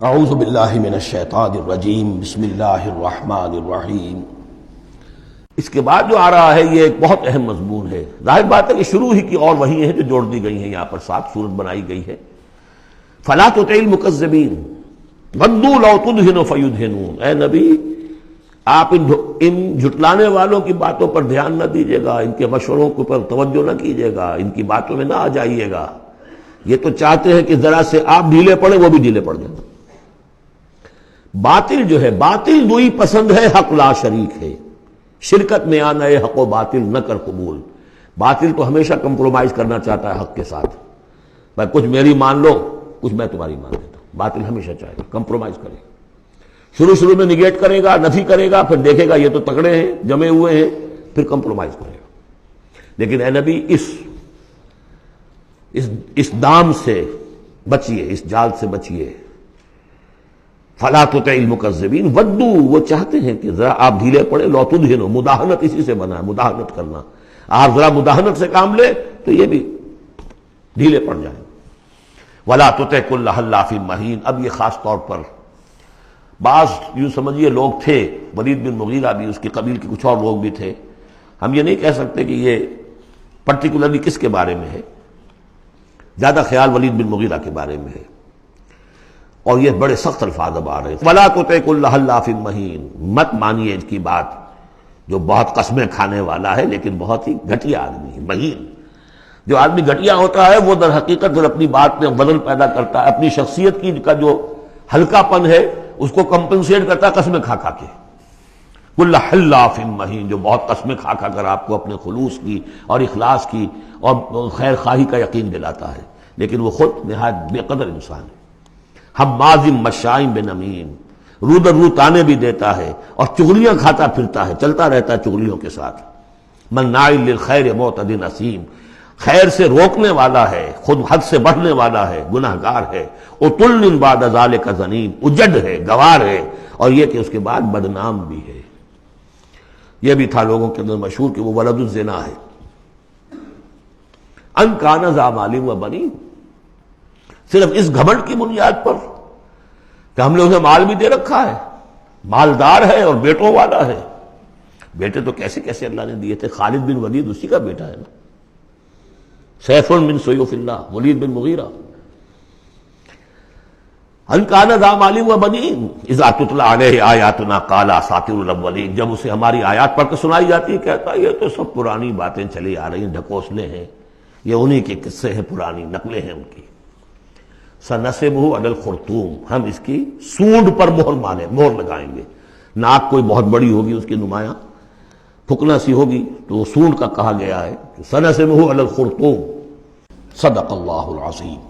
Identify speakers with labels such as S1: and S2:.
S1: اعوذ باللہ من الشیطان الرجیم بسم اللہ الرحمن الرحیم۔ اس کے بعد جو آ رہا ہے یہ ایک بہت اہم مضمون ہے۔ ظاہر بات ہے کہ شروع ہی کی اور وہی ہیں جو جوڑ دی گئی ہیں، یہاں پر 7 صورت بنائی گئی ہے۔ فلا تطع المکذبین ودوا لو تدہن فیدہنون۔ اے نبی آپ ان جھٹلانے والوں کی باتوں پر دھیان نہ دیجیے گا، ان کے مشوروں کے اوپر توجہ نہ کیجیے گا، ان کی باتوں میں نہ آ جائیے گا۔ یہ تو چاہتے ہیں کہ ذرا سے آپ ڈھیلے پڑے وہ بھی ڈھیلے پڑ جائیں۔ باطل جو ہے، باطل دوئی پسند ہے حق لا شریک ہے۔ شرکت میں آنا ہے حق و باطل نہ کر قبول۔ باطل تو ہمیشہ کمپرومائز کرنا چاہتا ہے حق کے ساتھ، بھائی کچھ میری مان لو کچھ میں تمہاری مان لیتا ہوں۔ باطل ہمیشہ چاہے گا کمپرومائز کرے گا، شروع میں نگیٹ کرے گا، نفی کرے گا، پھر دیکھے گا یہ تو تکڑے ہیں جمے ہوئے ہیں، پھر کمپرومائز کرے گا۔ لیکن اے نبی اس دام سے بچیے، اس جال سے بچیے۔ فلا تطع المکذبین ودوا، وہ چاہتے ہیں کہ ذرا آپ ڈھیلے پڑے، لو تدہنوا، مداہنت اسی سے بنا ہے، مداہنت کرنا۔ آپ ذرا مداہنت سے کام لے تو یہ بھی ڈھیلے پڑ جائیں۔ ولا تطع کل حلاف مہین۔ اب یہ خاص طور پر بعض یوں سمجھیے لوگ تھے، ولید بن مغیرہ بھی، اس کی قبیل کے کچھ اور لوگ بھی تھے، ہم یہ نہیں کہہ سکتے کہ یہ پرٹیکولرلی کس کے بارے میں ہے، زیادہ خیال ولید بن مغیرہ کے بارے میں ہے، اور یہ بڑے سخت الفاظ اب آ رہے ہیں۔ وَلَا تُطِعْ كُلَّ حَلَّافٍ مَّهِينٍ، مت مانیے ان کی بات جو بہت قسمیں کھانے والا ہے لیکن بہت ہی گھٹیا آدمی ہے۔ مہین، جو آدمی گھٹیا ہوتا ہے وہ در حقیقت پھر اپنی بات میں وزن پیدا کرتا ہے، اپنی شخصیت کی کا جو ہلکا پن ہے اس کو کمپنسیٹ کرتا ہے قسمیں کھا کھا کے۔ کل حلاف مہین، جو بہت قسمیں کھا کھا کر آپ کو اپنے خلوص کی اور اخلاص کی اور خیر خواہی کا یقین دلاتا ہے، لیکن وہ خود نہایت بے قدر انسان ہے۔ حماز مشاء بنمیم، رو در رو تانے بھی دیتا ہے اور چغلیاں کھاتا پھرتا ہے، چلتا رہتا ہے چغلیوں کے ساتھ۔ مناع للخیر معتد اثیم، خیر سے روکنے والا ہے، خود حد سے بڑھنے والا ہے، گناہ گار ہے۔ عتل بعد ذلک زنیم، اجڑ ہے، گوار ہے، اور یہ کہ اس کے بعد بدنام بھی ہے۔ یہ بھی تھا لوگوں کے اندر مشہور کہ وہ ولد الزنا ہے۔ ان کان ذا مال و بنین، صرف اس گھمنڈ کی بنیاد پر کہ ہم نے اسے مال بھی دے رکھا ہے، مالدار ہے اور بیٹوں والا ہے۔ بیٹے تو کیسے کیسے اللہ نے دیے تھے، خالد بن ولید اسی کا بیٹا ہے نا، سیف من سیوف اللہ، ولید بن مغیرہ۔ ان کان ذا مال و بنین اذا تتلی علیہ آیاتنا قال اساطیر الاولین، جب اسے ہماری آیات پڑھ کے سنائی جاتی ہے کہتا ہے یہ تو سب پرانی باتیں چلی آ رہی ہیں، ڈھکوسلے ہیں، یہ انہی کے قصے ہیں، پرانی نقلیں ہیں ان کی۔ سنسبہ علی الخرطوم، ہم اس کی سونڈ پر مہر لگائیں گے۔ ناک کوئی بہت بڑی ہوگی اس کی نمایاں پھکنا سی ہوگی تو وہ سونڈ کا کہا گیا ہے۔ سنسبہ علی الخرطوم۔ صدق اللہ العظیم۔